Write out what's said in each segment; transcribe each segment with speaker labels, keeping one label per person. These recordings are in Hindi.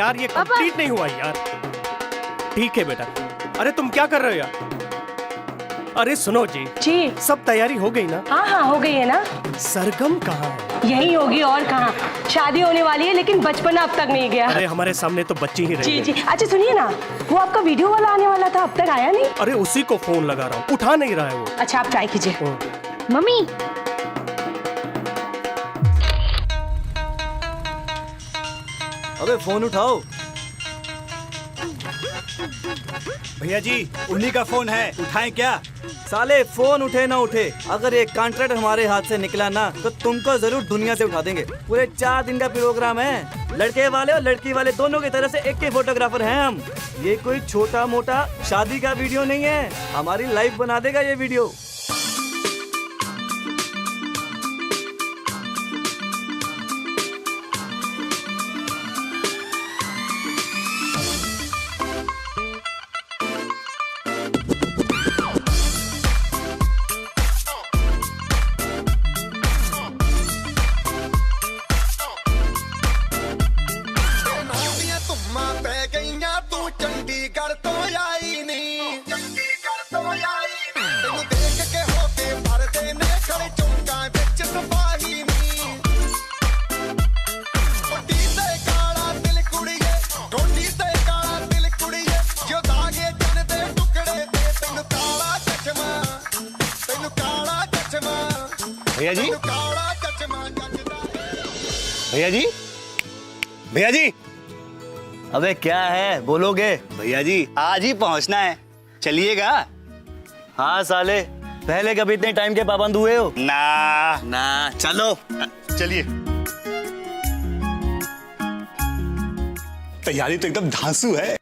Speaker 1: यार ये कंप्लीट नहीं हुआ यार। ठीक है बेटा। अरे तुम क्या कर रहे हो यार? अरे सुनो जी सब तैयारी हो गई ना?
Speaker 2: हाँ हो गई है ना।
Speaker 1: सरगम कहाँ है?
Speaker 2: यही होगी और कहाँ। शादी होने वाली है लेकिन बचपना अब तक नहीं गया।
Speaker 1: अरे हमारे सामने तो बच्ची ही रही।
Speaker 2: जी अच्छा सुनिए ना, वो आपका वीडियो वाला आने वाला था, अब तक आया नहीं।
Speaker 1: अरे उसी को फोन लगा रहा हूँ, उठा नहीं रहा है वो।
Speaker 2: अच्छा आप ट्राई कीजिए।
Speaker 3: मम्मी
Speaker 4: अबे फोन उठाओ।
Speaker 5: भैया जी उन्हीं का फोन है, उठाएं क्या?
Speaker 4: साले फोन उठे ना उठे, अगर एक कॉन्ट्रैक्ट हमारे हाथ से निकला ना तो तुमको जरूर दुनिया से उठा देंगे। पूरे 4 दिन का प्रोग्राम है, लड़के वाले और लड़की वाले दोनों की तरफ से एक के फोटोग्राफर हैं हम। ये कोई छोटा मोटा शादी का वीडियो नहीं है, हमारी लाइफ बना देगा ये वीडियो।
Speaker 5: भैया जी भैया जी भैया जी।
Speaker 4: अबे क्या है बोलोगे?
Speaker 5: भैया जी आज ही पहुंचना है, चलिएगा?
Speaker 4: हाँ साले, पहले कभी इतने टाइम के पाबंद हुए हो?
Speaker 5: ना चलो चलिए। तैयारी तो एकदम धांसू है।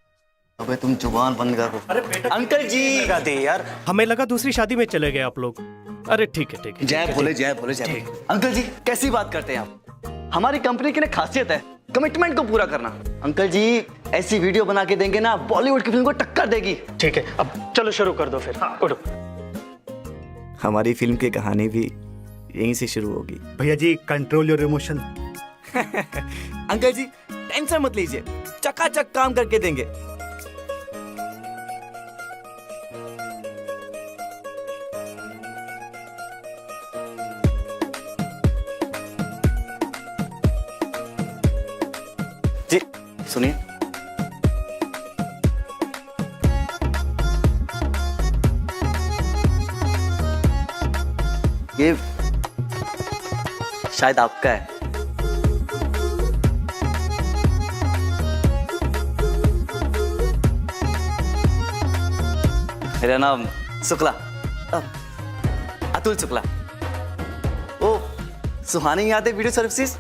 Speaker 4: अबे तुम जुबान बंद करो।
Speaker 1: अरे बेटा
Speaker 4: अंकल जी गाते यार,
Speaker 1: हमें लगा दूसरी शादी में चले गए आप लोग। अरे ठीक है ठीक है।
Speaker 4: जय भोले जय भोले जय भोले। अंकल जी कैसी बात करते हैं आप? हमारी कंपनी की ना खासियत है कमिटमेंट को पूरा करना। अंकल जी ऐसी वीडियो बना के देंगे ना, बॉलीवुड की फिल्म को टक्कर देगी।
Speaker 1: ठीक है अब चलो शुरू कर दो फिर। उठो।
Speaker 4: हमारी फिल्म की कहानी भी यहीं से शुरू होगी।
Speaker 5: भैया जी कंट्रोल योर इमोशन।
Speaker 4: अंकल जी टेंशन मत लीजिए, चकाचक काम करके देंगे। जी सुनिए, ये शायद आपका है। मेरा नाम शुक्ला, अतुल शुक्ला। ओ सुहानी यादें वीडियो सर्विसेज,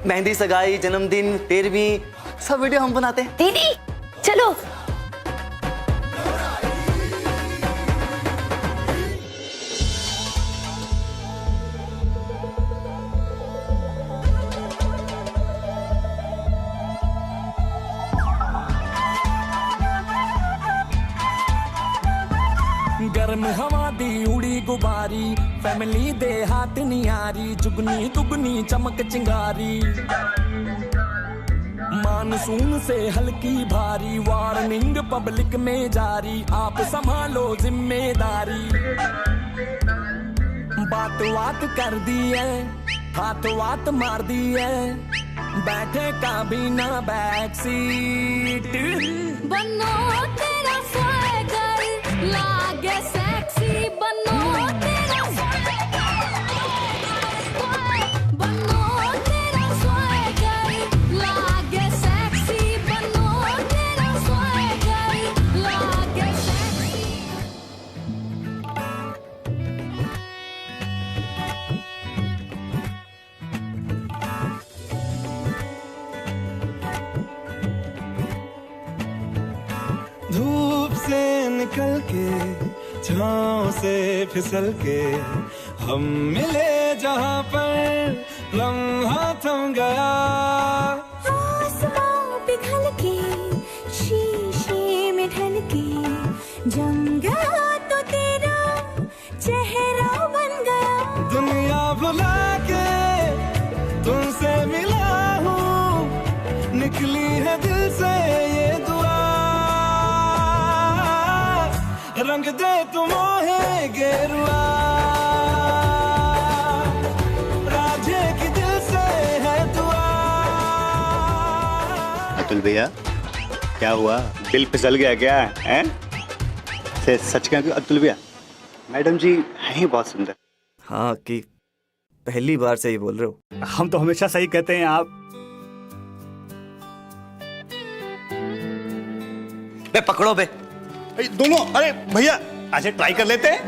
Speaker 4: मेहंदी, सगाई, जन्मदिन, 13वीं सब वीडियो हम बनाते हैं।
Speaker 3: दीदी चलो।
Speaker 6: गर्म हवा दी उड़ी गुबारी, फैमिली दे हाथ नियारी, जुगनी दुगनी चमक चिंगारी, मानसून से हल्की भारी, वार्निंग पब्लिक में जारी, आप संभालो जिम्मेदारी। बात बात कर दी है, हाथ वात मार दी है, बैठे का बिना बैक सीट।
Speaker 7: बनो तेरा स्वैगर लागे सेक्सी, बनो तेरा स्वैगर लागे सेक्सी, बनो तेरा स्वैगर लागे सेक्सी।
Speaker 6: धूप से निकल के छाँव से फिसल के हम मिले जहाँ पर लम्हा थम गया।
Speaker 7: आसमां पिघल के शीशे में ढल के जम गया तो तेरा चेहरा बन गया।
Speaker 6: दुनिया भुला के तुमसे मिला हूँ, निकली है दिल से रंग दे तुम है गेरुआ, राधे की दिल से है दुआ।
Speaker 5: अतुल भैया क्या हुआ, दिल फिसल गया क्या है? सच कह अतुल भैया, मैडम जी हैं ही बहुत सुंदर।
Speaker 4: हाँ कि पहली बार से ही बोल रहे हो?
Speaker 5: हम तो हमेशा सही कहते हैं आप।
Speaker 4: बे पकड़ो बे।
Speaker 5: दोनों, अरे भैया आज ट्राई कर लेते हैं।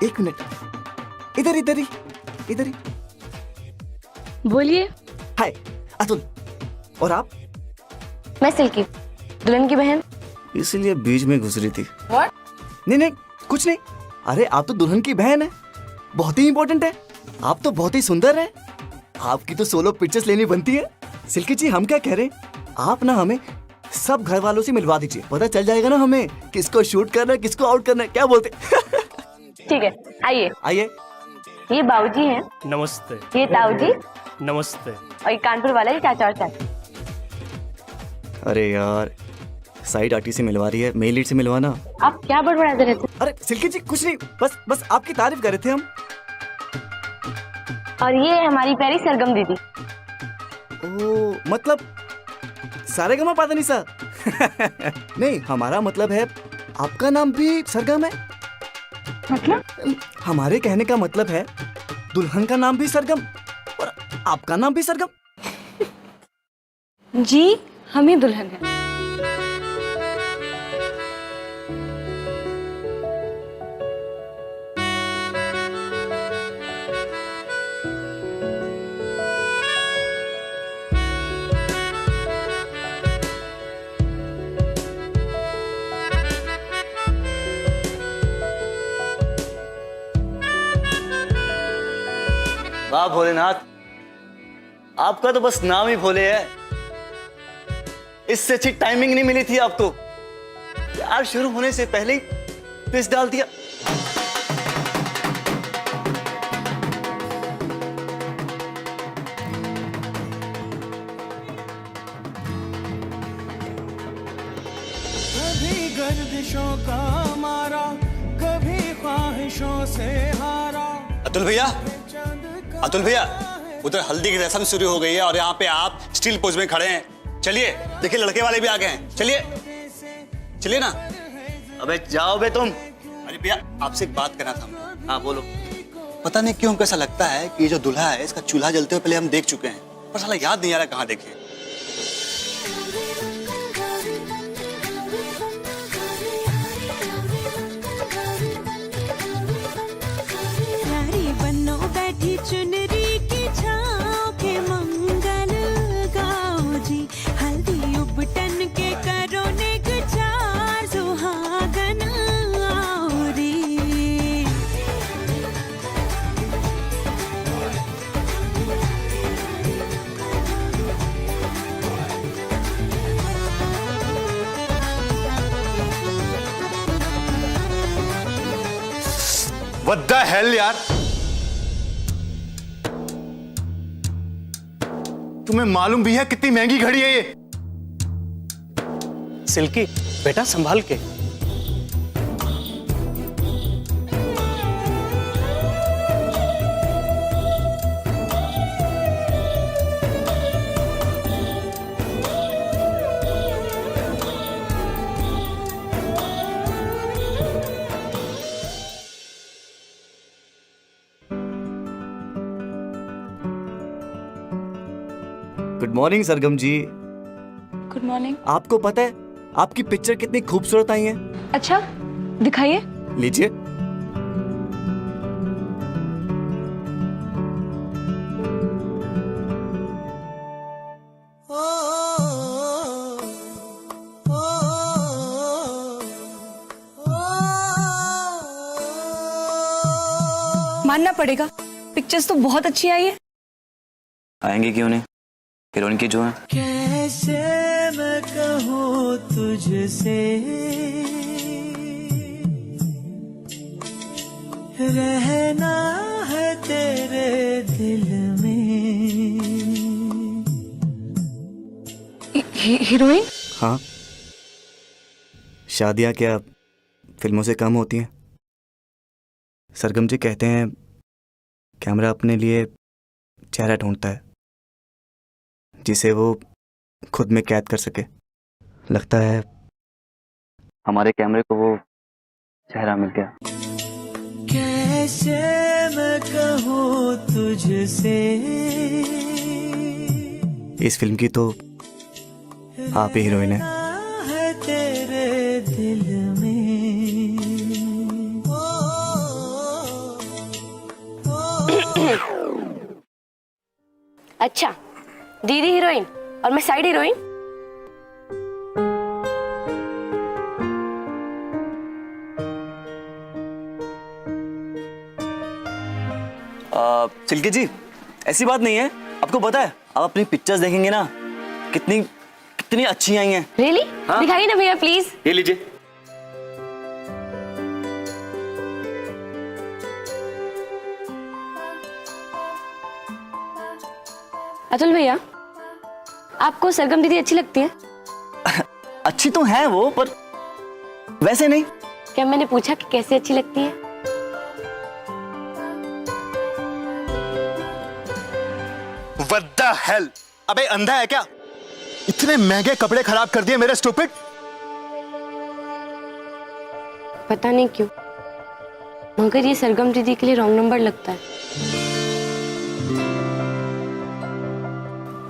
Speaker 4: एक मिनट, इधर इधर ही, इधर ही।
Speaker 3: बोलिए।
Speaker 4: हाय अतुल, और आप?
Speaker 3: मैं सिल्की, दुल्हन की बहन।
Speaker 4: इसलिए बीच में घुस रही थी।
Speaker 3: What?
Speaker 4: नहीं नहीं कुछ नहीं। अरे आप तो दुल्हन की बहन है, बहुत ही इंपॉर्टेंट है। आप तो बहुत ही सुंदर हैं। आपकी तो सोलो पिक्चर्स लेनी बनती है। सिल्की जी हम क्या कह रहे हैं, आप ना हमें सब घर वालों से मिलवा दीजिए, पता चल जाएगा ना हमें किसको शूट करना है किसको आउट करना है। क्या बोलते?
Speaker 3: ठीक है, आइए।
Speaker 4: आइए।
Speaker 3: ये बाबूजी हैं,
Speaker 1: नमस्ते।
Speaker 3: ये ताऊ जी,
Speaker 1: नमस्ते।
Speaker 3: और ये कानपुर वाला ही चाचा और चाची।
Speaker 4: अरे यार साइड आर्टिस्ट से मिलवा रही है, मेल लीड से मिलवाना।
Speaker 3: आप क्या बड़बड़ाते रहते?
Speaker 4: अरे सिल्की जी कुछ नहीं, बस आपकी तारीफ कर रहे थे हम।
Speaker 3: और ये है हमारी प्यारी सरगम दीदी।
Speaker 4: ओ मतलब सारेगामा पाधानीसा। नहीं हमारा मतलब है आपका नाम भी सरगम है।
Speaker 3: मतलब?
Speaker 4: हमारे कहने का मतलब है दुल्हन का नाम भी सरगम और आपका नाम भी सरगम।
Speaker 2: जी हम ही दुल्हन हैं।
Speaker 4: वाह भोलेनाथ, आपका तो बस नाम ही भोले है। इससे अच्छी टाइमिंग नहीं मिली थी आपको। यार शुरू होने से पहले ही ट्विस्ट डाल दिया।
Speaker 6: कभी गर्दिशों का मारा, कभी ख्वाहिशों से हारा।
Speaker 5: अतुल भैया उधर हल्दी की रस्म शुरू हो गई है और यहाँ पे आप स्टील पोज में खड़े हैं। चलिए देखिए लड़के वाले भी आ गए हैं। चलिए ना।
Speaker 4: अबे जाओ बे तुम।
Speaker 5: अरे भैया आपसे एक बात करना था।
Speaker 4: हाँ बोलो।
Speaker 5: पता नहीं क्यों हमको ऐसा लगता है कि ये जो दूल्हा है इसका चूल्हा जलते हुए पहले हम देख चुके हैं, पर साला याद नहीं आ रहा कहाँ देखे।
Speaker 7: प्यारी बनो बैठी चुनरी की छाँव के मंगल गाओ जी, हल्दी उबटन के करो नेक चार सुहागन आओ रे।
Speaker 5: What the hell यार, तुम्हें मालूम भी है कितनी महंगी घड़ी है ये?
Speaker 1: सिल्की बेटा संभाल के।
Speaker 4: गुड मॉर्निंग सरगम जी।
Speaker 2: Good morning.
Speaker 4: आपको पता है आपकी पिक्चर कितनी खूबसूरत आई है?
Speaker 2: अच्छा दिखाइए।
Speaker 4: लीजिए।
Speaker 2: मानना पड़ेगा पिक्चर्स तो बहुत अच्छी आई है।
Speaker 4: आएंगे क्यों नहीं, हीरोइन की जो है।
Speaker 6: कैसे मैं कहूँ तुझसे, रहना है तेरे दिल में।
Speaker 2: हीरोइन?
Speaker 4: हाँ, शादियाँ क्या फिल्मों से कम होती हैं? सरगम जी कहते हैं कैमरा अपने लिए चेहरा ढूंढता है जिसे वो खुद में कैद कर सके। लगता है हमारे कैमरे को वो चेहरा मिल गया।
Speaker 6: कैसे मैं कहूँ तुझसे,
Speaker 4: इस फिल्म की तो आप ही हीरोइन है।
Speaker 6: है तेरे दिल में।
Speaker 3: अच्छा, दीदी हीरोइन और मैं साइड हीरोइन।
Speaker 4: चिल्की जी, ऐसी बात नहीं है। आपको पता है आप अपनी पिक्चर्स देखेंगे ना, कितनी कितनी अच्छी आई हैं।
Speaker 3: रियली?
Speaker 4: हाँ?
Speaker 3: दिखाइए ना भैया प्लीज।
Speaker 4: ये लीजिए।
Speaker 3: अतुल भैया, आपको सरगम दीदी अच्छी लगती है?
Speaker 4: अच्छी तो है वो, पर वैसे नहीं।
Speaker 3: क्या मैंने पूछा कि कैसे अच्छी लगती है?
Speaker 5: What the hell? अबे अंधा है क्या? इतने महंगे कपड़े खराब कर दिए मेरे स्टूपिड।
Speaker 3: पता नहीं क्यों, मगर ये सरगम दीदी के लिए रॉन्ग नंबर लगता है।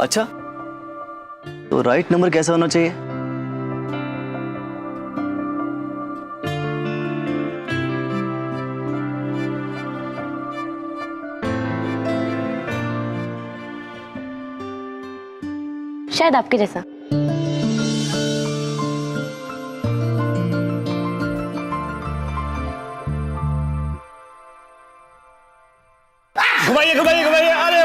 Speaker 4: अच्छा, तो राइट नंबर कैसा होना चाहिए?
Speaker 3: शायद आपके जैसा।
Speaker 5: घुमाइए घुमाइए घुमाइए। अरे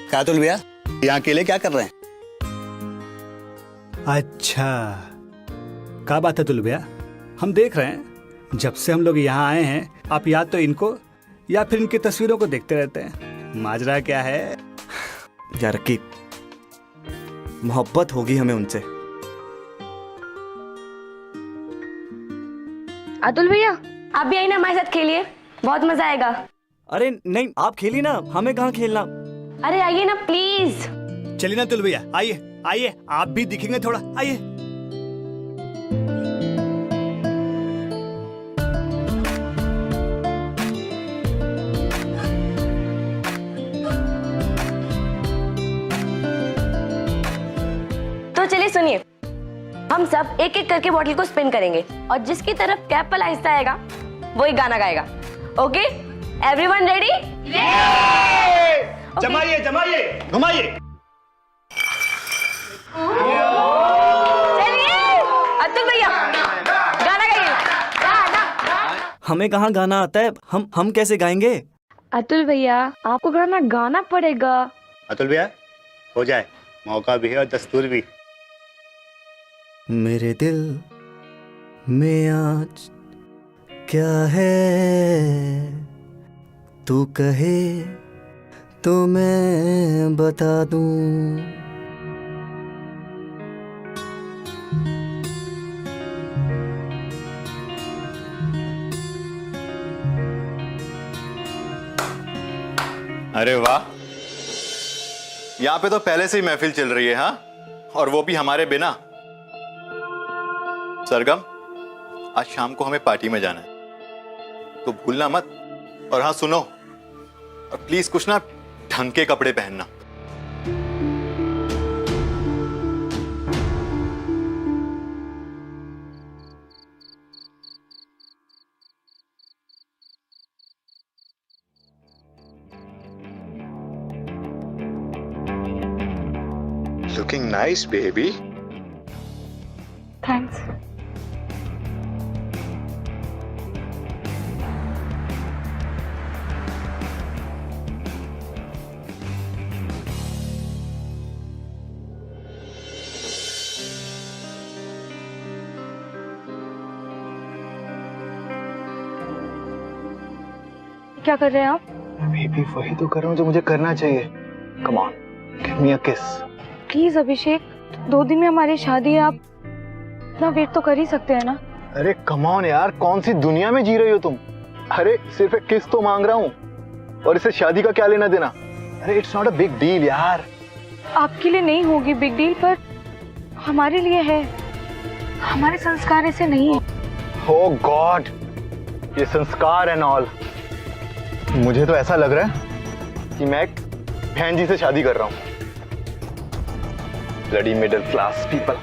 Speaker 5: क्या अतुल भैया, यहाँ अकेले क्या कर रहे हैं?
Speaker 8: अच्छा, क्या बात है अतुल भैया? हम देख रहे हैं जब से हम लोग यहाँ आए हैं, आप या तो इनको या फिर इनकी तस्वीरों को देखते रहते हैं। माजरा क्या है?
Speaker 4: यार रकीब, मोहब्बत होगी हमें उनसे।
Speaker 3: अतुल भैया, आप भी आइए ना हमारे साथ खेलिए, बहुत मजा आएगा।
Speaker 4: अरे नहीं, आप खेलिए ना, हमें कहाँ खेलना।
Speaker 3: अरे आइए ना प्लीज।
Speaker 8: चलिए ना अतुल भैया, आइए आइए, आप भी दिखेंगे थोड़ा, आइए।
Speaker 3: तो चलिए सुनिए, हम सब एक एक करके बॉटल को स्पिन करेंगे और जिसकी तरफ कैप पर आहिस्ता आएगा वही गाना गाएगा। Okay, everyone ready?
Speaker 5: जमाइए जमाइए घुमाइए।
Speaker 3: चलिए अतुल भैया, गाना गाइए। गाना।
Speaker 4: हमें कहाँ गाना आता है, हम कैसे गाएंगे?
Speaker 2: अतुल भैया, आपको गाना गाना पड़ेगा।
Speaker 5: अतुल भैया, हो जाए, मौका भी है और दस्तूर भी।
Speaker 4: मेरे दिल में आज क्या है, तू कहे तो मैं बता दूं।
Speaker 9: अरे वाह, यहाँ पे तो पहले से ही महफिल चल रही है। हाँ, और वो भी हमारे बिना। सरगम, आज शाम को हमें पार्टी में जाना है, तो भूलना मत। और हाँ सुनो, और प्लीज कुछ ना ढंग के कपड़े पहनना। Looking nice, baby.
Speaker 2: थैंक्स। क्या कर रहे हैं आप?
Speaker 9: बेबी वही तो कर रहा हूँ जो मुझे करना चाहिए। कम ऑन, गिव मी अ किस।
Speaker 2: प्लीज अभिषेक, 2 दिन में हमारी शादी है, आप इतना वेट तो कर ही सकते हैं ना।
Speaker 9: अरे कम ऑन यार, कौन सी दुनिया में जी रही हो तुम? अरे सिर्फ एक किस तो मांग रहा हूँ और इससे शादी का क्या लेना देना? अरे it's not a big deal यार।
Speaker 2: आपके लिए नहीं होगी बिग डील, पर हमारे लिए है। हमारे संस्कार ऐसे नहीं है।
Speaker 9: Oh God, ये संस्कार एंड ऑल। मुझे तो ऐसा लग रहा है कि मैं एक बहन जी से शादी कर रहा हूँ। Bloody middle class people.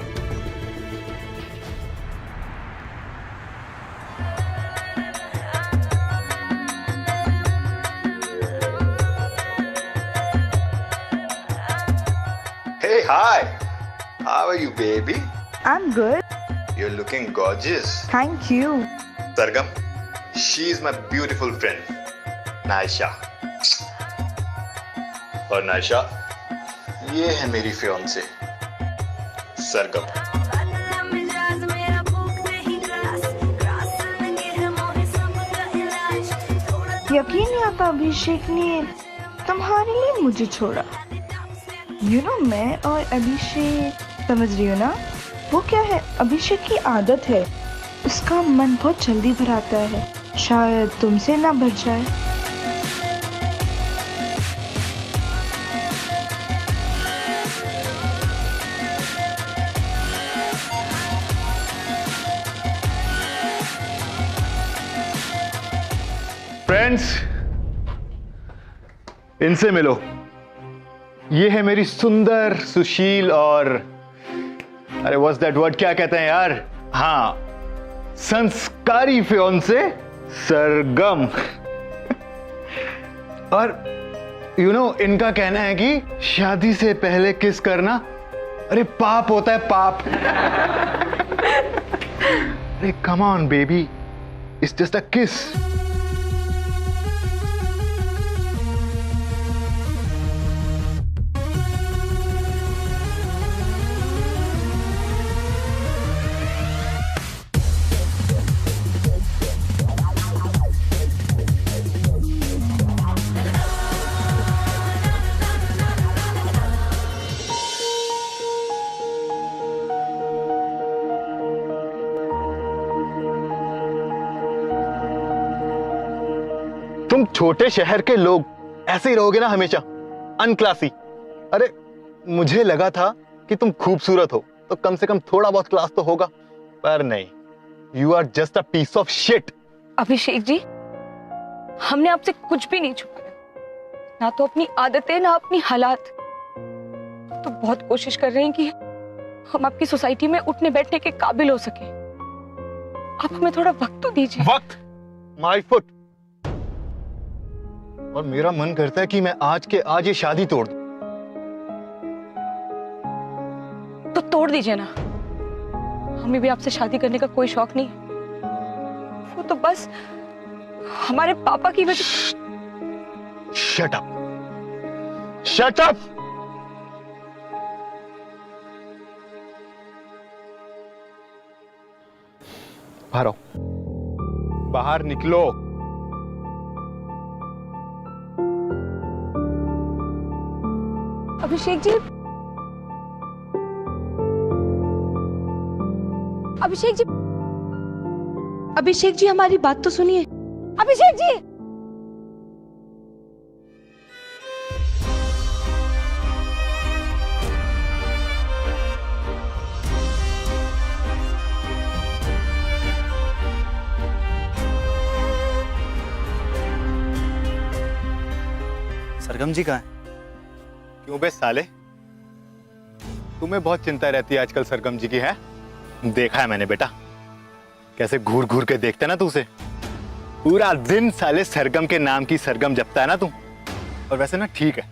Speaker 9: Hey, hi. How are you, baby?
Speaker 7: I'm good.
Speaker 9: You're looking gorgeous.
Speaker 7: Thank you.
Speaker 9: Sargam, she is my beautiful friend, Naisha. और नायशा, ये है मेरी फियांसे, सरगम।
Speaker 7: यकीन नहीं आता अभिषेक ने तुम्हारे लिए मुझे छोड़ा। मैं और अभिषेक, समझ रही हो ना? वो क्या है, अभिषेक की आदत है, उसका मन बहुत जल्दी भराता है, शायद तुमसे ना भर जाए।
Speaker 9: फ्रेंड्स, इनसे मिलो। ये है मेरी सुंदर, सुशील और अरे व्हाट्स दैट वर्ड, क्या कहते हैं यार? हाँ, संस्कारी फियांसे सरगम। और इनका कहना है कि शादी से पहले किस करना अरे पाप होता है, पाप। अरे come on baby, it's just a किस। तुम छोटे शहर के लोग ऐसे ही रहोगे ना हमेशा, अनक्लासी। अरे मुझे लगा था कि तुम खूबसूरत हो तो कम से कम थोड़ा बहुत क्लास तो होगा, पर नहीं, you are just a piece of shit.
Speaker 2: Abhishek जी, हमने आपसे कुछ भी नहीं छुपाया, ना तो अपनी आदतें ना अपनी हालात। तो बहुत कोशिश कर रहे हैं कि हम आपकी सोसाइटी में उठने बैठने के काबिल हो सके। आप हमें थोड़ा वक्त तो दीजिए।
Speaker 9: वक्त? My foot. और मेरा मन करता है कि मैं आज के आज ये शादी तोड़ दूं।
Speaker 2: तो तोड़ दीजिए ना, हमें भी आपसे शादी करने का कोई शौक नहीं। वो तो बस हमारे पापा की वजह।
Speaker 9: Shut up, shut up. बाहर आओ, बाहर निकलो।
Speaker 2: अभिषेक जी, अभिषेक जी, अभिषेक जी, हमारी बात तो सुनिए। अभिषेक जी,
Speaker 4: सरगम जी कहाँ है?
Speaker 9: क्यों बे साले, तुम्हें बहुत चिंता रहती है आजकल सरगम जी की, है? देखा है मैंने बेटा, कैसे घूर घूर के देखते ना तू उसे। पूरा दिन साले सरगम के नाम की सरगम जपता है ना तू। और वैसे ना ठीक है,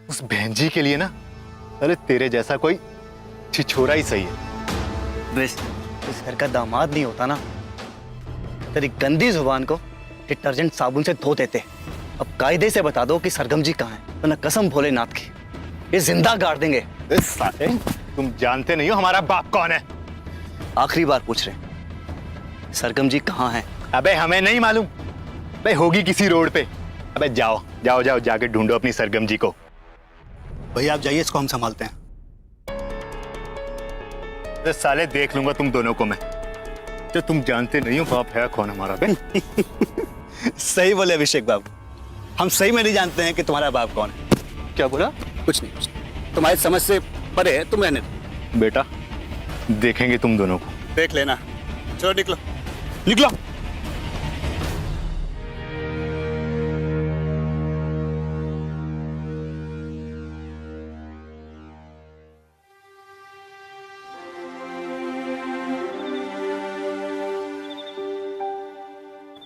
Speaker 9: उस बहन जी के लिए ना अरे तेरे जैसा कोई छिछोरा ही सही है।
Speaker 4: बस इस घर का दामाद नहीं होता ना, तेरी गंदी जुबान को डिटर्जेंट साबुन से धो देते। अब कायदे से बता दो कि सरगम जी कहाँ है, वरना कसम भोलेनाथ की ये जिंदा गाड़ देंगे।
Speaker 9: साले, तुम जानते नहीं हो हमारा बाप कौन है।
Speaker 4: आखिरी बार पूछ रहे, सरगम जी कहाँ हैं?
Speaker 9: अबे हमें नहीं मालूम, भाई होगी किसी रोड पे, अबे जाओ जाओ जाओ, जाके ढूंढो अपनी सरगम जी को।
Speaker 5: भैया आप जाइए, इसको हम संभालते हैं।
Speaker 9: अरे साले देख लूंगा तुम दोनों को मैं। तो तुम जानते नहीं हो बाप है कौन हमारा बे?
Speaker 5: सही बोले अभिषेक बाबू, हम सही में नहीं जानते हैं कि तुम्हारा बाप कौन है। क्या बोला? कुछ नहीं, तुम्हारी समझ से परे है, तुम रहने दो।
Speaker 9: बेटा देखेंगे तुम दोनों को।
Speaker 5: देख लेना। चलो निकलो निकलो।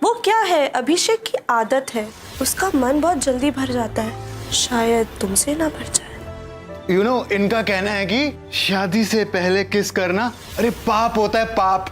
Speaker 10: वो क्या है, अभिषेक की आदत है, उसका मन बहुत जल्दी भर जाता है, शायद तुमसे ना भर जाए।
Speaker 9: यू नो इनका कहना है कि शादी से पहले किस करना अरे पाप होता है, पाप।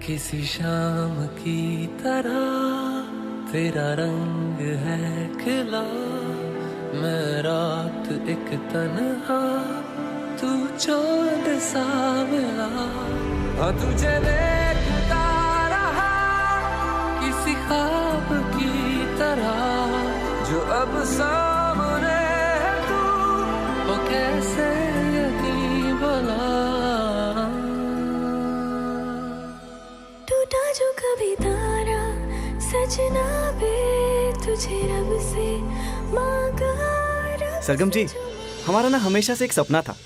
Speaker 6: किसी शाम की तरह तेरा रंग है खिला, मैं रात एक तन्हा, तू चांद सा मिला। हाँ तुझे देखता रहा किसी ख्वाब की तरह, जो अब सामने है तू, वो कैसे यकीन भला।
Speaker 10: जो कभी तारा सजना बे तुझे रब से मांगा।
Speaker 4: सरगम जी, हमारा ना हमेशा से एक सपना था,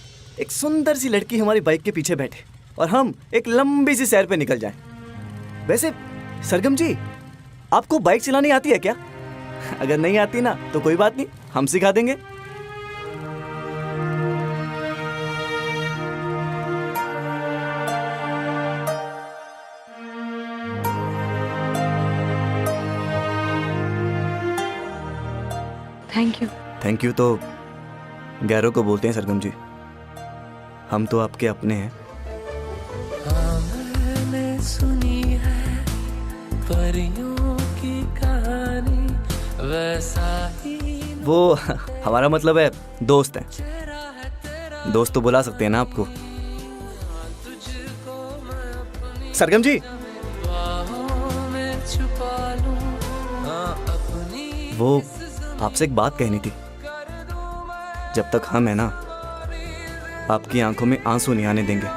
Speaker 4: एक सुंदर सी लड़की हमारी बाइक के पीछे बैठे और हम एक लंबी सी सैर पे निकल जाएं। वैसे सरगम जी, आपको बाइक चलानी आती है क्या? अगर नहीं आती ना तो कोई बात नहीं, हम सिखा देंगे।
Speaker 2: Thank you.
Speaker 4: थैंक यू तो गैरों को बोलते हैं सरगम जी, हम तो आपके अपने हैं।
Speaker 6: मैंने सुनी है परियों की कहानी, वैसा ही
Speaker 4: वो हमारा मतलब है दोस्त है, दोस्त तो बुला सकते हैं ना आपको। सरगम जी, वो आपसे एक बात कहनी थी। जब तक हम है ना, आपकी आंखों में आंसू नहीं आने देंगे।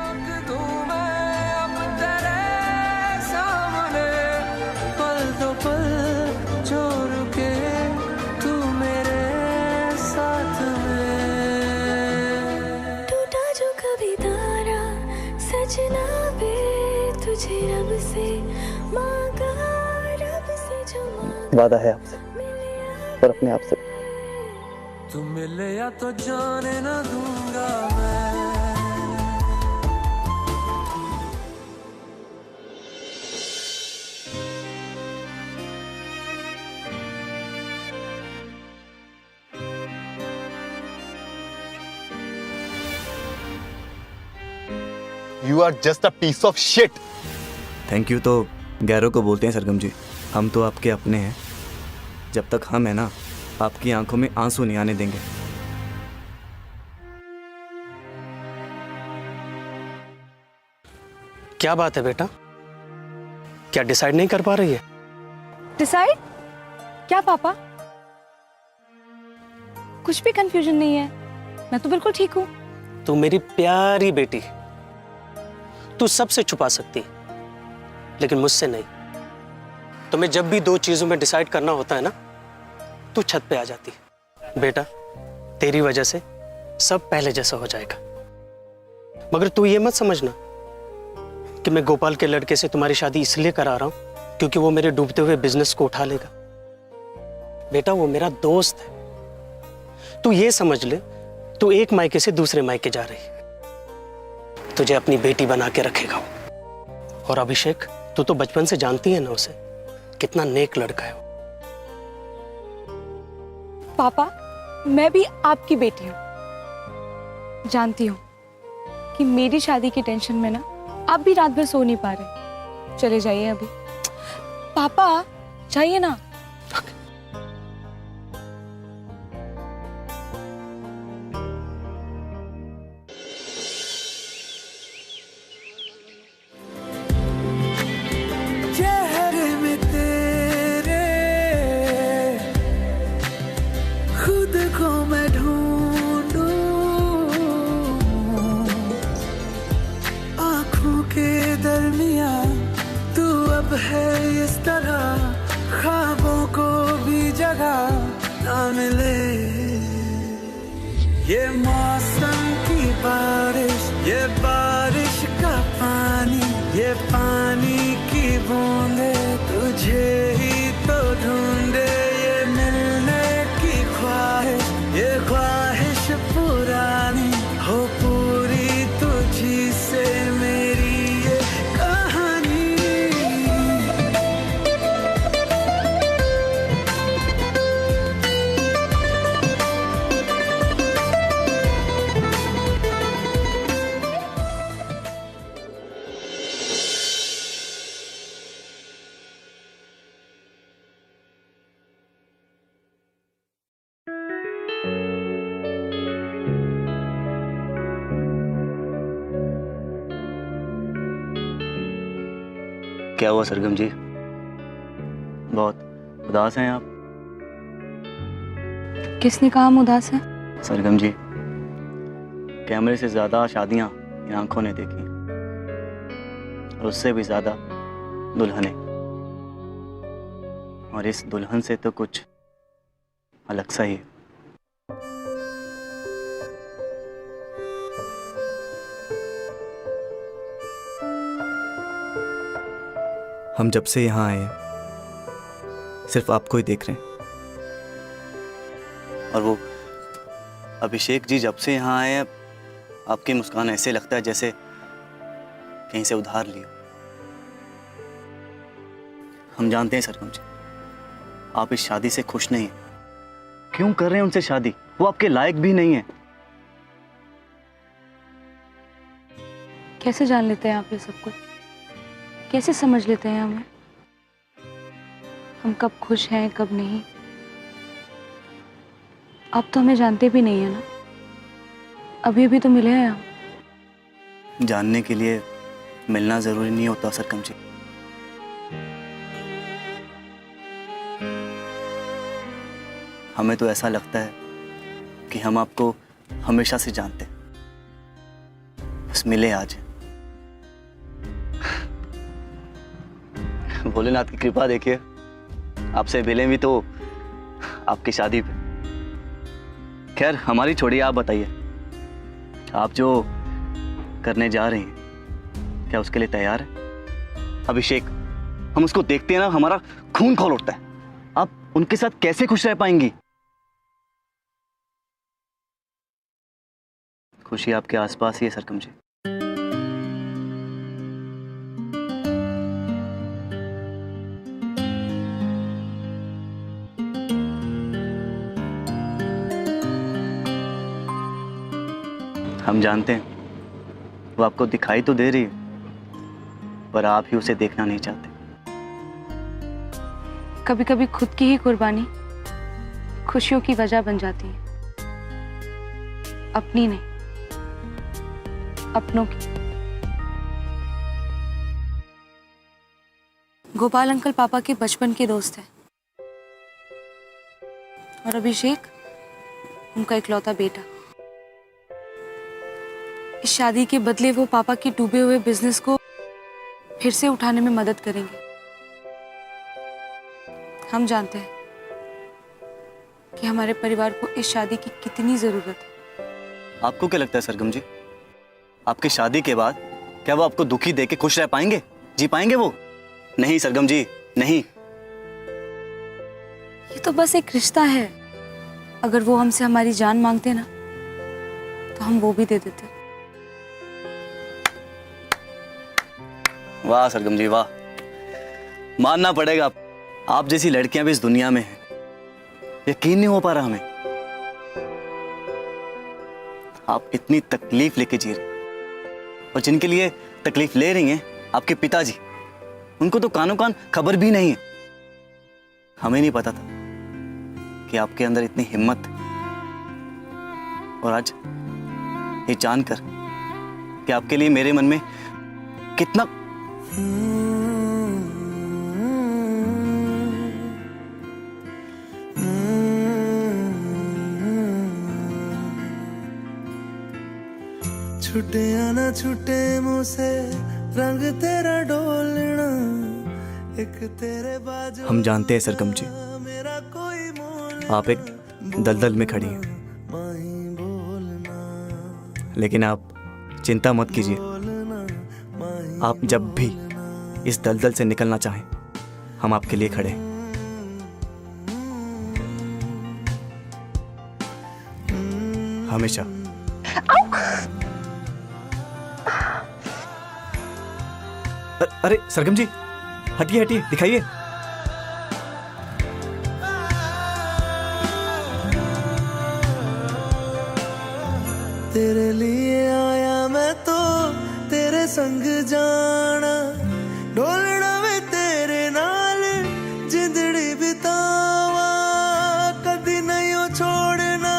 Speaker 10: टूटा जो कभी तारा सजना बे तुझे रब से मांगा, रब से जो मांगा।
Speaker 4: वादा है आपसे और अपने आप से।
Speaker 6: तू मिले या तो जाने ना दूंगा मैं।
Speaker 9: You are just a piece of shit.
Speaker 4: Thank you तो गैरों को बोलते हैं सरगम जी, हम तो आपके अपने हैं। जब तक हम है ना, आपकी आंखों में आंसू नहीं आने देंगे।
Speaker 1: क्या बात है बेटा, क्या डिसाइड नहीं कर पा रही है?
Speaker 2: डिसाइड क्या पापा? कुछ भी कंफ्यूजन नहीं है, मैं तो बिल्कुल ठीक हूँ।
Speaker 1: तू मेरी प्यारी बेटी, तू सबसे छुपा सकती लेकिन मुझसे नहीं। तुम्हें जब भी दो चीजों में डिसाइड करना होता है ना, तू छत पे आ जाती। बेटा तेरी वजह से सब पहले जैसा हो जाएगा, मगर तू ये मत समझना कि मैं गोपाल के लड़के से तुम्हारी शादी इसलिए करा रहा हूं क्योंकि वो मेरे डूबते हुए बिजनेस को उठा लेगा। बेटा वो मेरा दोस्त है। तू ये समझ ले, तू एक मायके से दूसरे मायके जा रही, तुझे अपनी बेटी बना के रखेगा। और अभिषेक, तू तो बचपन से जानती है ना उसे, कितना नेक लड़का है वो।
Speaker 2: पापा मैं भी आपकी बेटी हूँ, जानती हूँ, कि मेरी शादी की टेंशन में ना आप भी रात भर सो नहीं पा रहे। चले जाइए अभी। पापा जाइए ना।
Speaker 6: चेहरे में तेरे खुद को मैं ढूंढूं, आँखों के दरमिया तू अब है इस तरह, ख्वाबों को भी जगह ना मिले। ये मौसम की बारिश, ये बारिश का पानी, ये पानी की बूंदे तुझे ही तो ढूंढे। ये मिलने की ख्वाहिश, ये ख्वाहिश पुरानी हो पूरी तुझी से मेरी ये कहानी।
Speaker 4: क्या हुआ सरगम जी? बहुत उदास हैं आप?
Speaker 2: किसने कहा हम उदास हैं?
Speaker 4: सरगम जी, कैमरे से ज्यादा शादियां इन आंखों ने देखी, और उससे भी ज्यादा दुल्हने, और इस दुल्हन से तो कुछ अलग सा ही है।
Speaker 11: हम जब से यहाँ आए सिर्फ आपको ही देख रहे हैं।
Speaker 4: और वो अभिषेक जी जब से यहाँ आए, आपकी मुस्कान ऐसे लगता है जैसे कहीं से उधार ली हो। हम जानते हैं सरगम जी, आप इस शादी से खुश नहीं हैं। क्यों कर रहे हैं उनसे शादी? वो आपके लायक भी नहीं है।
Speaker 2: कैसे जान लेते हैं आप ये सब कुछ? कैसे समझ लेते हैं हमें? हम कब खुश हैं कब नहीं? आप तो हमें जानते भी नहीं है ना। अभी अभी तो मिले हैं हम।
Speaker 4: जानने के लिए मिलना जरूरी नहीं होता सरगम जी। हमें तो ऐसा लगता है कि हम आपको हमेशा से जानते हैं, बस मिले आज। भोलेनाथ की कृपा देखिए, आपसे मिले भी तो आपकी शादी पे। खैर हमारी छोड़िए, आप बताइए, आप जो करने जा रही हैं क्या उसके लिए तैयार है? अभिषेक, हम उसको देखते हैं ना, हमारा खून खौल उठता है। आप उनके साथ कैसे खुश रह पाएंगी? खुशी आपके आसपास ही है सरगम जी। हम जानते हैं वो आपको दिखाई तो दे रही है, पर आप ही उसे देखना नहीं चाहते।
Speaker 2: कभी कभी खुद की ही कुर्बानी खुशियों की वजह बन जाती है, अपनी नहीं, अपनों की। गोपाल अंकल पापा के बचपन के दोस्त हैं, और अभिषेक उनका इकलौता बेटा। इस शादी के बदले वो पापा के डूबे हुए बिजनेस को फिर से उठाने में मदद करेंगे। हम जानते हैं कि हमारे परिवार को इस शादी की कितनी जरूरत है।
Speaker 4: आपको क्या लगता है सरगम जी, आपकी शादी के बाद क्या वो आपको दुखी देके खुश रह पाएंगे, जी पाएंगे वो? नहीं सरगम जी, नहीं।
Speaker 2: ये तो बस एक रिश्ता है। अगर वो हमसे हमारी जान मांगते ना, तो हम वो भी दे देते।
Speaker 4: वाह सरगम जी वाह, मानना पड़ेगा, आप जैसी लड़कियां भी इस दुनिया में हैं। यकीन नहीं हो पा रहा हमें, आप इतनी तकलीफ लेके जी रहे।
Speaker 11: और जिनके लिए तकलीफ ले रही हैं आपके पिताजी, उनको तो कानों कान खबर भी नहीं है। हमें नहीं पता था कि आपके अंदर इतनी हिम्मत, और आज ये जानकर कि आपके लिए मेरे मन में कितना
Speaker 6: छुटे ना छुटे मुँह से रंग तेरा डोलना, एक तेरे बाजू।
Speaker 11: हम जानते हैं सरगम जी,
Speaker 6: मेरा कोई मोल
Speaker 11: आप एक दलदल में खड़ी हैं, लेकिन आप चिंता मत कीजिए। आप जब भी इस दलदल से निकलना चाहें, हम आपके लिए खड़े हैं। हमेशा। अरे सरगम जी, हटिए हटिए, दिखाइए।
Speaker 6: तेरे लिए आया मैं तो तेरे संग जाना, डोलना वे तेरे नाल जिंदड़ी बितावा, कदी नहीं हो छोड़ना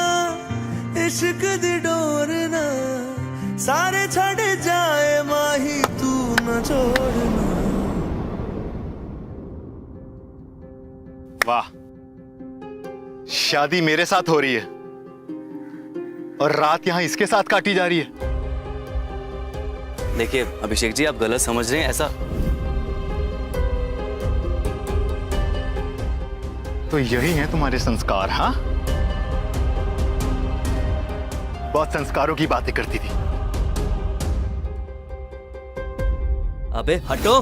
Speaker 6: इश्क दी डोरना, सारे छड़ जाए माही तू न छोड़ना।
Speaker 9: वाह, शादी मेरे साथ हो रही है और रात यहां इसके साथ काटी जा रही है।
Speaker 11: देखिए अभिषेक जी, आप गलत समझ रहे हैं ऐसा।
Speaker 9: तो यही है तुम्हारे संस्कार? हाँ, बहुत संस्कारों की बातें करती थी।
Speaker 11: अबे हटो।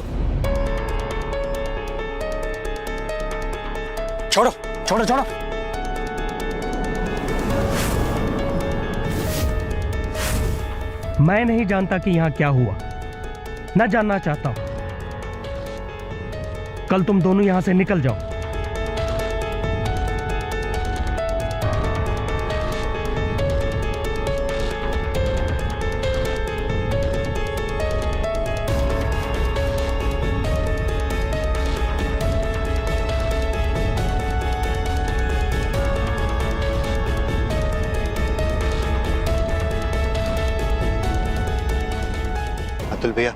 Speaker 1: छोड़ो छोड़ो छोड़ो।
Speaker 12: मैं नहीं जानता कि यहां क्या हुआ, न जानना चाहता हूं। कल तुम दोनों यहां से निकल जाओ।
Speaker 9: अतुल भैया,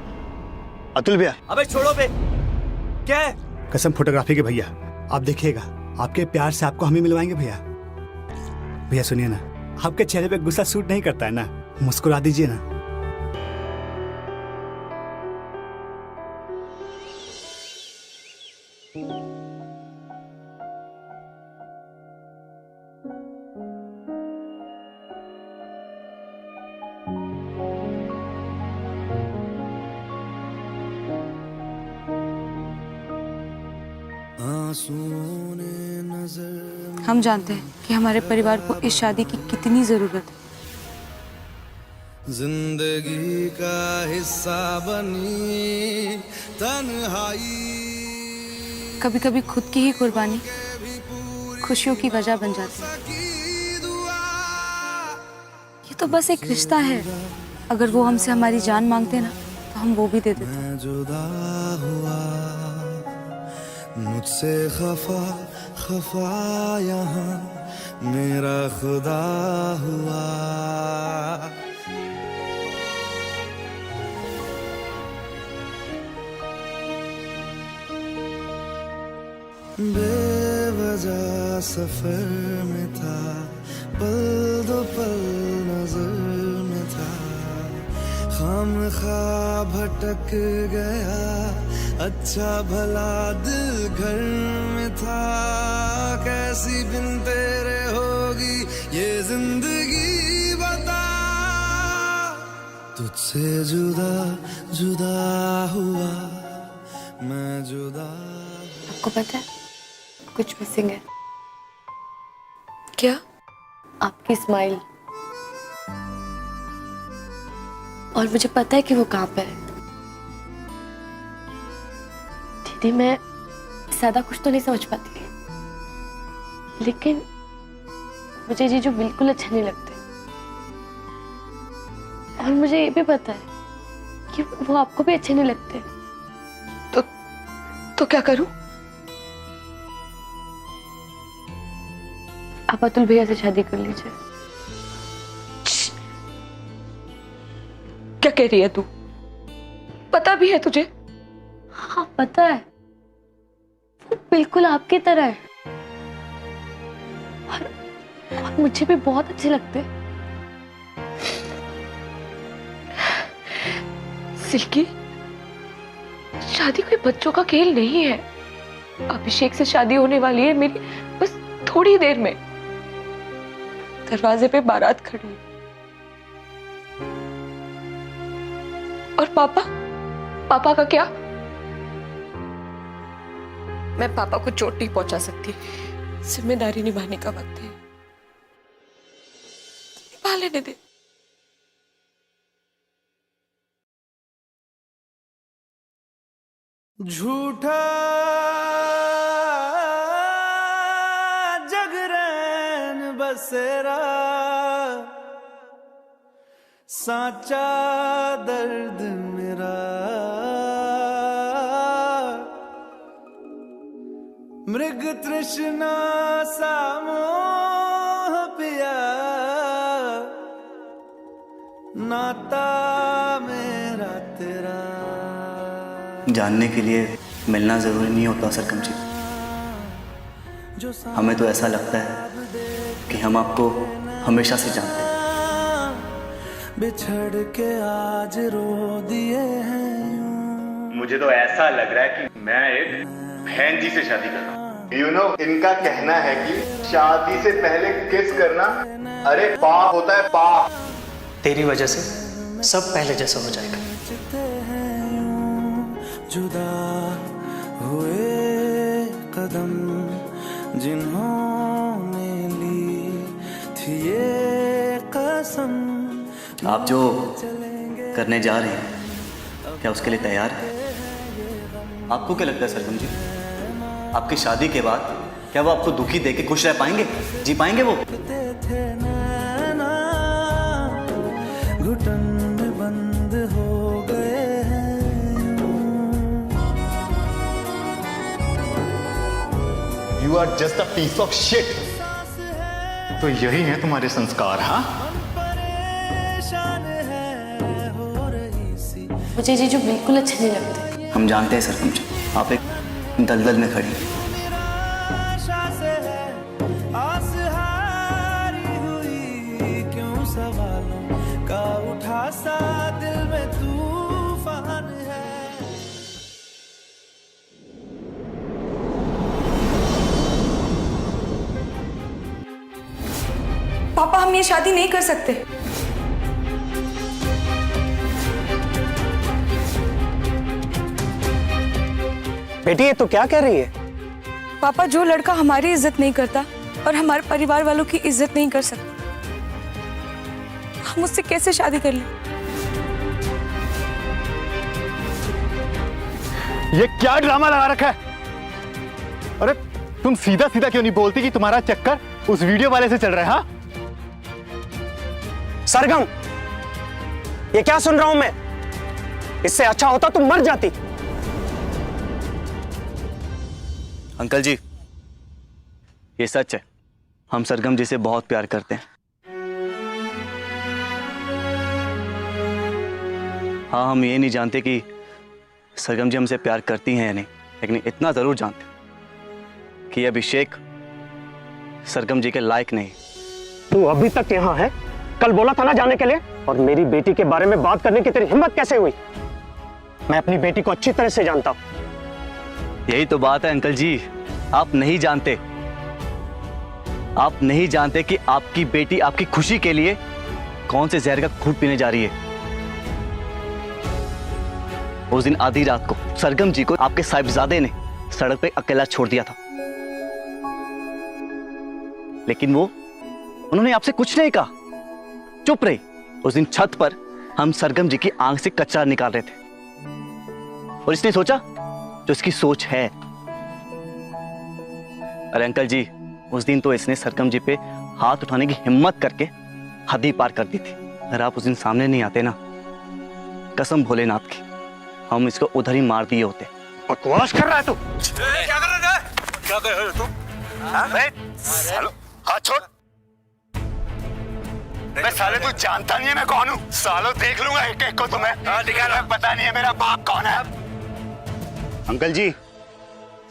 Speaker 9: अतुल भैया।
Speaker 4: अबे छोड़ो बे, क्या है?
Speaker 8: कसम फोटोग्राफी के भैया, आप देखिएगा, आपके प्यार से आपको हम ही मिलवाएंगे भैया। भैया सुनिए ना, आपके चेहरे पे गुस्सा सूट नहीं करता है ना, मुस्कुरा दीजिए ना।
Speaker 2: हम जानते हैं कि हमारे परिवार को इस शादी की कितनी जरूरत है।
Speaker 6: जिंदगी का हिस्सा बनी तन्हाई,
Speaker 2: कभी कभी खुद की ही कुर्बानी खुशियों की वजह बन जाती है। ये तो बस एक रिश्ता है, अगर वो हमसे हमारी जान मांगते ना तो हम वो भी दे देते।
Speaker 6: मैं जुदा हुआ मुझसे खफा खफा, यहाँ मेरा खुदा हुआ। बेवजह सफर में था, पल दो पल नजर में था, खामखा भटक गया, अच्छा भला दिल घर में था। कैसी बिन तेरे होगी ये जिंदगी बता, तुझसे जुदा जुदा हुआ मैं जुदा।
Speaker 3: आपको पता है कुछ मिसिंग है।
Speaker 2: क्या?
Speaker 3: आपकी स्माइल। और मुझे पता है कि वो कहाँ पे है। दीदी मैं ज्यादा कुछ तो नहीं समझ पाती, लेकिन मुझे जीजू बिल्कुल अच्छा नहीं लगते। और मुझे ये भी पता है कि वो आपको भी अच्छे नहीं लगते।
Speaker 2: तो क्या करूं?
Speaker 3: आप अतुल भैया से शादी कर लीजिए।
Speaker 2: क्या कह रही है तू? पता भी है तुझे?
Speaker 3: हाँ पता है, वो बिल्कुल आपकी तरह है और मुझे भी बहुत अच्छे लगते हैं।
Speaker 2: सिल्की, शादी कोई बच्चों का खेल नहीं है। अभिषेक से शादी होने वाली है मेरी बस थोड़ी देर में। दरवाजे पे बारात खड़ी है। और पापा का क्या? मैं पापा को चोट नहीं पहुंचा सकती। जिम्मेदारी निभाने का वक्त है, निभा लेने दे।
Speaker 6: झूठा जगरैन बसेरा, साचा दर्द मेरा, मृग तृष्णा सा मोह पिया, नाता मेरा तेरा।
Speaker 11: जानने के लिए मिलना जरूरी नहीं होता सरगम जी। हमें तो ऐसा लगता है कि हम आपको हमेशा से जानते हैं।
Speaker 6: बिछड़ के आज रो दिए हैं।
Speaker 9: मुझे तो ऐसा लग रहा है कि मैं एक बहन जी से शादी कर रहा हूँ। यू नो, इनका कहना है कि शादी से पहले किस करना अरे पाप होता है, पाप।
Speaker 1: तेरी वजह से सब पहले जैसा हो जाएगा।
Speaker 6: जुदा हुए कदम जिन्होंने ली थी ये कसम।
Speaker 11: आप जो करने जा रहे हैं क्या उसके लिए तैयार है? आपको क्या लगता है सरगम जी, आपकी शादी के बाद क्या वो आपको दुखी देके खुश रह पाएंगे, जी पाएंगे वो?
Speaker 6: घुटन में बंद हो गए हैं।
Speaker 9: You are just a piece of shit. तो यही है तुम्हारे संस्कार? हाँ,
Speaker 3: मुझे जीजू बिल्कुल अच्छे नहीं लगते।
Speaker 11: हम जानते हैं सरगम जी, आप एक दलदल में खड़ी हैं।
Speaker 6: सा दिल में तूफान है।
Speaker 10: पापा, हम ये शादी नहीं कर सकते।
Speaker 1: बेटी ये तो क्या कह रही है?
Speaker 2: पापा, जो लड़का हमारी इज्जत नहीं करता और हमारे परिवार वालों की इज्जत नहीं कर सकता, हम उससे कैसे शादी कर लें?
Speaker 9: ये क्या ड्रामा लगा रखा है? अरे तुम सीधा सीधा क्यों नहीं बोलती कि तुम्हारा चक्कर उस वीडियो वाले से चल रहा है? हाँ
Speaker 1: सरगम, ये क्या सुन रहा हूं मैं? इससे अच्छा होता तुम मर जाती।
Speaker 11: अंकल जी, ये सच है, हम सरगम जी से बहुत प्यार करते हैं। हाँ, हम ये नहीं जानते कि सरगम जी हमसे प्यार करती हैं या नहीं, लेकिन इतना जरूर जानते कि अभिषेक सरगम जी के लायक नहीं।
Speaker 1: तू अभी तक यहाँ है? कल बोला था ना जाने के लिए। और मेरी बेटी के बारे में बात करने की तेरी हिम्मत कैसे हुई? मैं अपनी बेटी को अच्छी तरह से जानता हूं।
Speaker 11: यही तो बात है अंकल जी, आप नहीं जानते। आप नहीं जानते कि आपकी बेटी आपकी खुशी के लिए कौन से जहर का घूंट पीने जा रही है। उस दिन आधी रात को सरगम जी को आपके साहिबजादे ने सड़क पे अकेला छोड़ दिया था, लेकिन उन्होंने आपसे कुछ नहीं कहा, चुप रही। उस दिन छत पर हम सरगम जी की आंख से कचरा निकाल रहे थे और इसने सोचा जो इसकी सोच है। अरे अंकल जी, उस दिन तो इसने सरगम जी पे हाथ उठाने की हिम्मत करके हद ही पार कर दी थी। अगर आप उस दिन सामने नहीं आते ना, कसम भोलेनाथ की, हम इसको उधर ही मार दिए होते।
Speaker 9: बकवास कर रहा है तू? क्या कर रहा है? क्या कर रहे हो तुम? सालो, हाथ छोड़। मैं साले तू जानता नहीं है मैं कौन हूँ? सालो देख लूंगा एक एक को तुम्हें। पता नहीं है मेरा बाप कौन है। अंकल जी,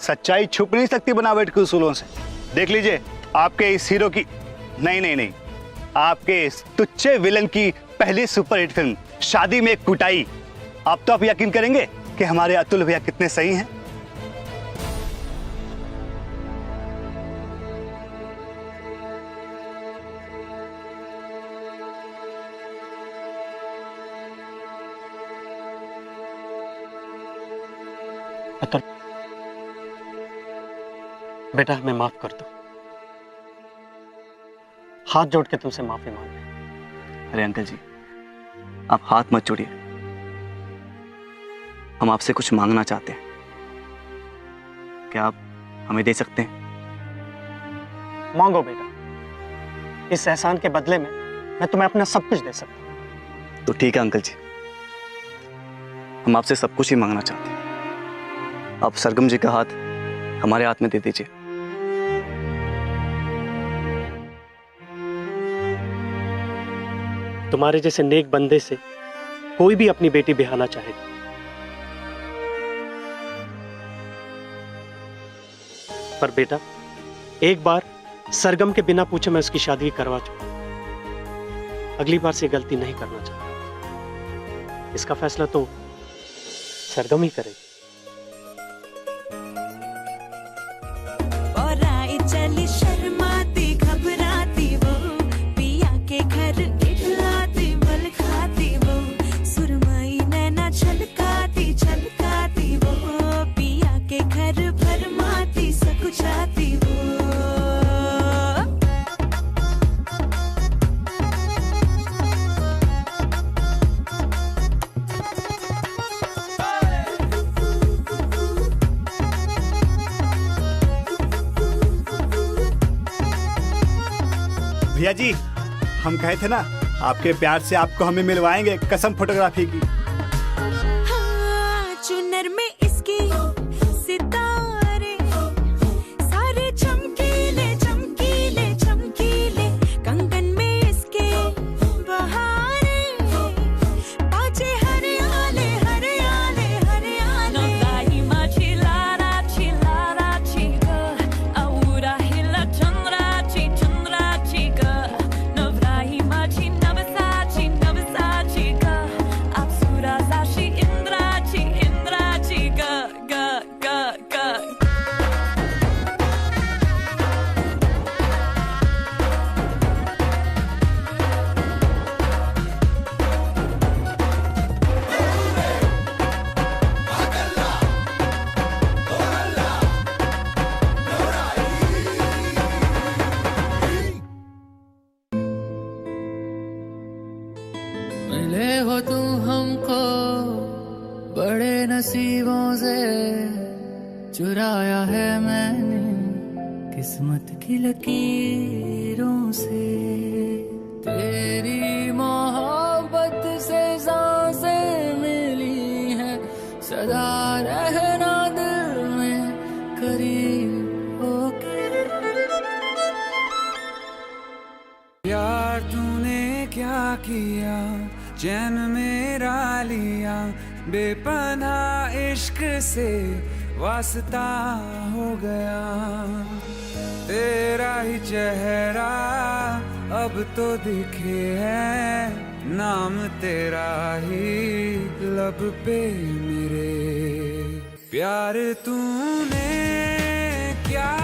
Speaker 9: सच्चाई छुप नहीं सकती बनावट के उसूलों से। देख लीजिए आपके इस हीरो की नहीं आपके इस तुच्छे विलन की पहली सुपरहिट फिल्म शादी में एक कुटाई। आप तो आप यकीन करेंगे कि हमारे अतुल भैया कितने सही हैं।
Speaker 1: अतुल, बेटा हमें माफ कर दो। हाथ जोड़ के तुमसे माफी मांग रहे हैं।
Speaker 11: अरे अंकल जी, आप हाथ मत जोड़िए। हम आपसे कुछ मांगना चाहते हैं, क्या आप हमें दे सकते हैं?
Speaker 1: मांगो बेटा, इस एहसान के बदले में मैं तुम्हें अपना सब कुछ दे सकता हूं।
Speaker 11: तो ठीक है अंकल जी, हम आपसे सब कुछ ही मांगना चाहते हैं। आप सरगम जी का हाथ हमारे हाथ में दे दीजिए।
Speaker 1: तुम्हारे जैसे नेक बंदे से कोई भी अपनी बेटी बिहाना चाहेगा। पर बेटा, एक बार सरगम के बिना पूछे मैं उसकी शादी करवा चुका। अगली बार से गलती नहीं करना चाहता। इसका फैसला तो सरगम ही करेगी।
Speaker 6: चली शर्माती घबराती वो, पिया के घर इठलाती बल खाती वो, सुरमई नैना छलकाती छलकाती वो, पिया के घर भरमाती सकुचाती वो।
Speaker 8: भैया जी, हम कहे थे ना आपके प्यार से आपको हमें मिलवाएंगे कसम फोटोग्राफी की।
Speaker 6: हाँ, चुनर में इसकी सितारे सारे चमकीले चमकीले चमकीले, कंगन में इसके बहारे, पाचे हरियाले हरियाले हरियाले। नौदाई मा चिलारा चिलारा चिगा, आउरा हिला चंद्रा ची चंद्रा चिगा, नवराही मा ची नवसा चिगा, अप्सरा साशी इंद्रा चिगा गा गा गा।
Speaker 13: मिले हो तुम हमको बड़े नसीबों से, चुराया है मैंने किस्मत की लकीरों से। तेरी मोहब्बत से सांसें मिली हैं, सदा रहना दिल में करीब होके।
Speaker 6: यार तूने क्या किया, चैन मेरा लिया, बेपनाह इश्क से वास्ता हो गया। तेरा ही चेहरा अब तो दिखे है, नाम तेरा ही लब पे मेरे। प्यार तूने क्या